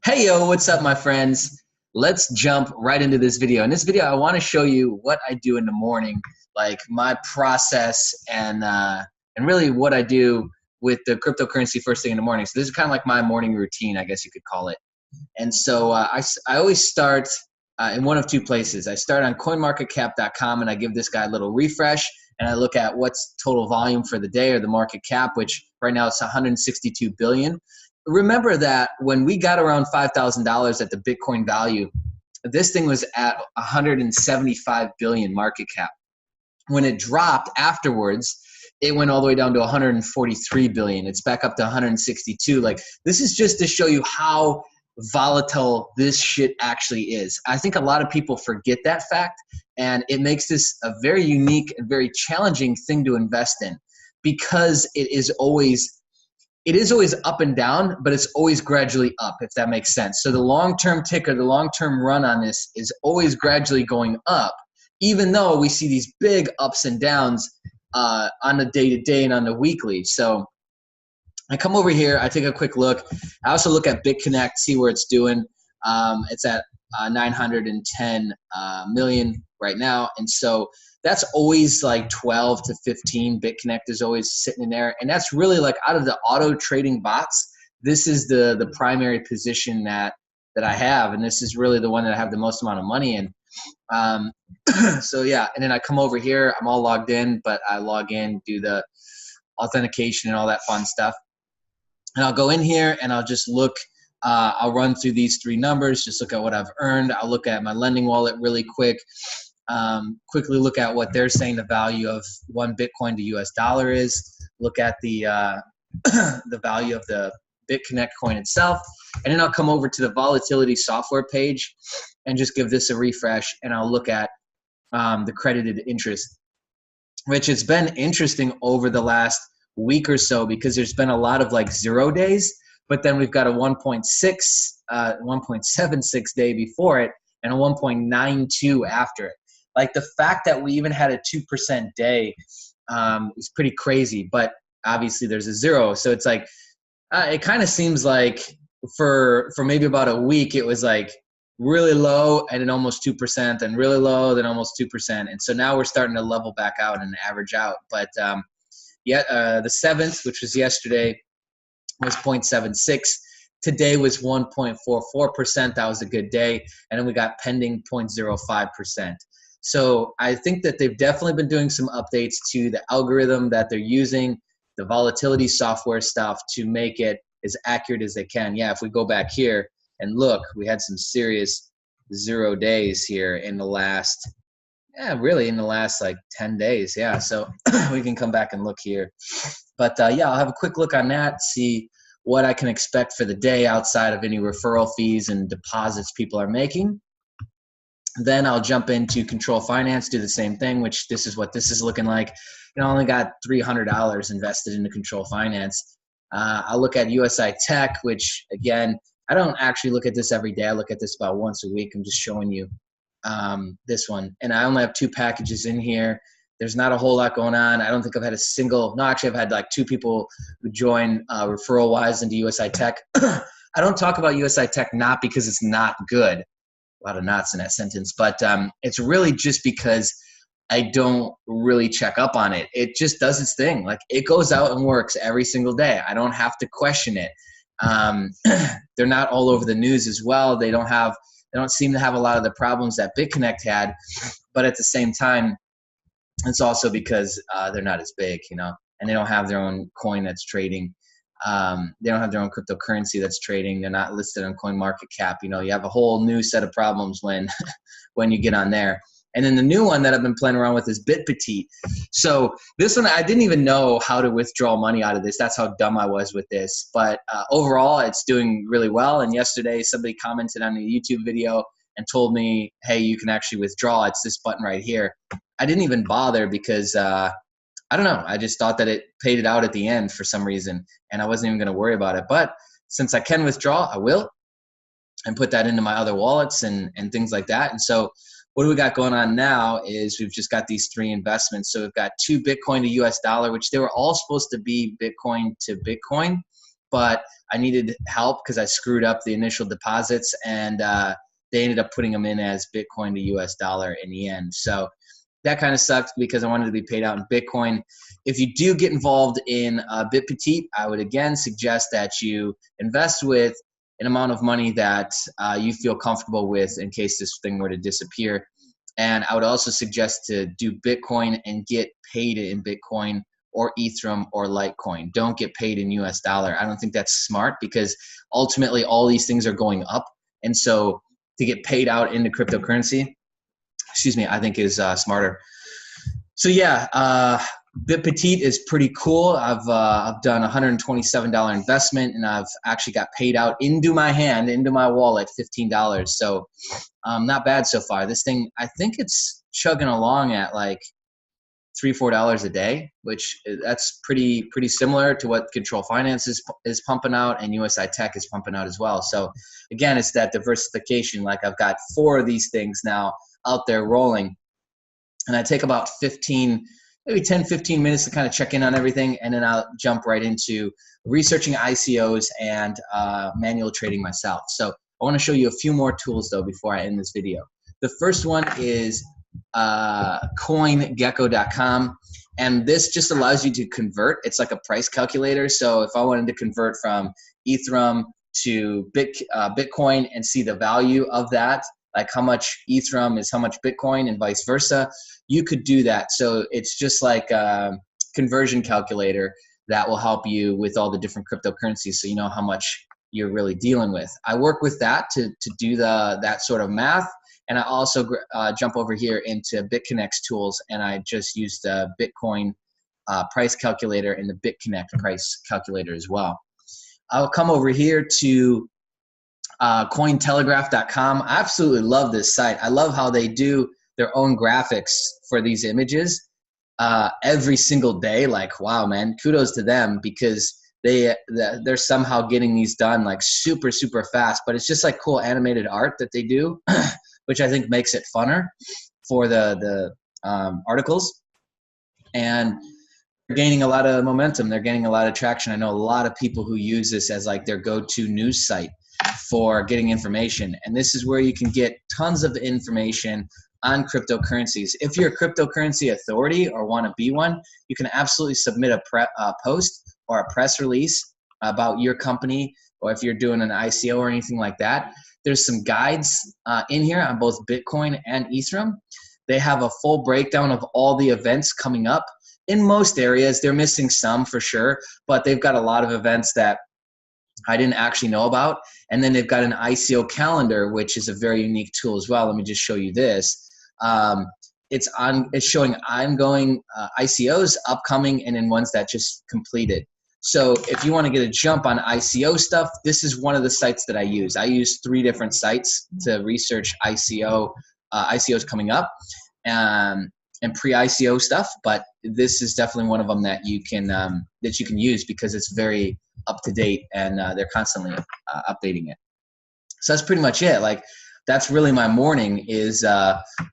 Hey, yo, what's up, my friends? Let's jump right into this video. In this video, I want to show you what I do in the morning, like my process and really what I do with the cryptocurrency first thing in the morning. So this is kind of like my morning routine, I guess you could call it. And so I always start in one of two places. I start on coinmarketcap.com and I give this guy a little refresh and I look at what's total volume for the day or the market cap, which right now it's 162 billion. Remember that when we got around $5,000 at the Bitcoin value, this thing was at 175 billion market cap. When it dropped afterwards, it went all the way down to 143 billion. It's back up to 162. Like, this is just to show you how volatile this shit actually is. I think a lot of people forget that fact, and it makes this a very unique and very challenging thing to invest in because it is always up and down, but it's always gradually up, if that makes sense. So the long-term ticker, the long-term run on this is always gradually going up, even though we see these big ups and downs on the day-to-day and on the weekly. So I come over here, I take a quick look. I also look at BitConnect, see where it's doing. It's at 910 million right now. And so that's always like 12 to 15. BitConnect is always sitting in there. And that's really like out of the auto trading bots, this is the primary position that I have. And this is really the one that I have the most amount of money in. So yeah, and then I come over here, I'm all logged in, but I log in, do the authentication and all that fun stuff. And I'll go in here and I'll just look, I'll run through these three numbers, just look at what I've earned. I'll look at my lending wallet really quick, quickly look at what they're saying the value of one Bitcoin to US dollar is, look at the value of the BitConnect coin itself, and then I'll come over to the volatility software page and just give this a refresh, and I'll look at the credited interest, which has been interesting over the last week or so because there's been a lot of like 0 days, but then we've got a 1.76 day before it and a 1.92 after it. Like the fact that we even had a 2% day is pretty crazy, but obviously there's a zero. So it's like, it kind of seems like for maybe about a week, it was like really low and then almost 2% and really low, then almost 2%. And so now we're starting to level back out and average out. But the 7th, which was yesterday, was 0.76. Today was 1.44%. That was a good day. And then we got pending 0.05%. So I think that they've definitely been doing some updates to the algorithm that they're using, the volatility software stuff to make it as accurate as they can. Yeah, if we go back here and look, we had some serious 0 days here in the last, really in the last like 10 days. Yeah, so we can come back and look here. But yeah, I'll have a quick look on that, see what I can expect for the day outside of any referral fees and deposits people are making. Then I'll jump into Control Finance, do the same thing, which this is what this is looking like. I only got $300 invested into Control Finance. I'll look at USI Tech, which again, I don't actually look at this every day. I look at this about once a week. I'm just showing you this one. And I only have 2 packages in here. There's not a whole lot going on. I don't think I've had a single, no, actually I've had like 2 people who join referral-wise into USI Tech. I don't talk about USI Tech not because it's not good. A lot of knots in that sentence, but it's really just because I don't really check up on it. It just does its thing. Like it goes out and works every single day. I don't have to question it. They're not all over the news as well. They don't seem to have a lot of the problems that BitConnect had, but at the same time, it's also because they're not as big, and they don't have their own coin that's trading. They don't have their own cryptocurrency that's trading. They're not listed on CoinMarketCap. You have a whole new set of problems when when you get on there. And then the new one that I've been playing around with is BitPetite. So this one, I didn't even know how to withdraw money out of this. That's how dumb I was with this. But overall, it's doing really well. And yesterday, somebody commented on a YouTube video and told me, hey, you can actually withdraw. It's this button right here. I didn't even bother because I don't know. I just thought that it paid it out at the end for some reason, and I wasn't even going to worry about it. But since I can withdraw, I will, and put that into my other wallets and things like that. And so what do we got going on now is we've just got these 3 investments. So we've got 2 Bitcoin to US dollar, which they were all supposed to be Bitcoin to Bitcoin. but I needed help because I screwed up the initial deposits, and they ended up putting them in as Bitcoin to US dollar in the end. So that kind of sucked because I wanted to be paid out in Bitcoin. If you do get involved in BitPetite, I would again suggest that you invest with an amount of money that you feel comfortable with in case this thing were to disappear. And I would also suggest to do Bitcoin and get paid in Bitcoin or Ethereum or Litecoin. Don't get paid in US dollar. I don't think that's smart because ultimately all these things are going up. And so to get paid out into cryptocurrency, I think is smarter. So yeah, BitPetite is pretty cool. I've done $127 investment, and I've actually got paid out into my hand, into my wallet, $15. So not bad so far. This thing, I think it's chugging along at like $3-4 a day, which that's pretty similar to what Control Finance is pumping out, and USI Tech is pumping out as well. So again, it's that diversification. Like I've got 4 of these things now out there rolling, and I take about 10-15 minutes to kind of check in on everything, and then I'll jump right into researching ICOs and manual trading myself. So I want to show you a few more tools though before I end this video. The first one is CoinGecko.com, and this just allows you to convert. It's like a price calculator. So if I wanted to convert from Ethereum to Bitcoin and see the value of that, like how much Ethereum is how much Bitcoin and vice versa, you could do that. So it's just like a conversion calculator that will help you with all the different cryptocurrencies, so you know how much you're really dealing with. I work with that to do that sort of math. And I also jump over here into BitConnect's tools, and I just use the Bitcoin price calculator and the BitConnect price calculator as well. I'll come over here to Cointelegraph.com. I absolutely love this site. I love how they do their own graphics for these images every single day. Like, wow, man, kudos to them, because they're somehow getting these done like super fast. But it's just like cool animated art that they do, which I think makes it funner for the articles. And they're gaining a lot of momentum. They're gaining a lot of traction. I know a lot of people who use this as like their go-to news site for getting information. And this is where you can get tons of information on cryptocurrencies. If you're a cryptocurrency authority or want to be one, you can absolutely submit a post or a press release about your company, or if you're doing an ICO or anything like that. There's some guides in here on both Bitcoin and Ethereum. They have a full breakdown of all the events coming up. In most areas, they're missing some for sure, but they've got a lot of events that I didn't actually know about. And then they've got an ICO calendar, which is a very unique tool as well. Let me just show you this. It's showing ongoing ICOs, upcoming, and then ones that just completed. So if you want to get a jump on ICO stuff, this is one of the sites that I use. I use 3 different sites to research ICOs coming up and pre-ICO stuff, but this is definitely one of them that you can use because it's very up to date, and they're constantly updating it. So that's pretty much it. Like, that's really my morning, is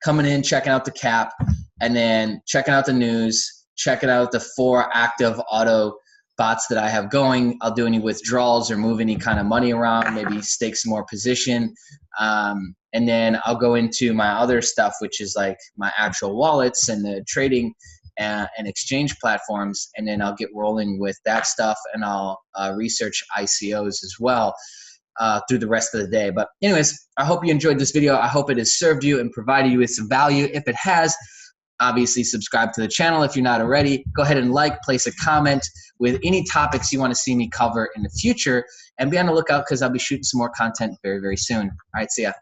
coming in, checking out the cap, and then checking out the news, checking out the 4 active auto bots that I have going. I'll do any withdrawals or move any kind of money around, maybe stake some more position. And then I'll go into my other stuff, which is like my actual wallets and the trading and exchange platforms. And then I'll get rolling with that stuff, and I'll research ICOs as well through the rest of the day. But anyways, I hope you enjoyed this video. I hope it has served you and provided you with some value. If it has, obviously subscribe to the channel if you're not already. Go ahead and place a comment with any topics you want to see me cover in the future, and be on the lookout because I'll be shooting some more content very soon. All right, see ya.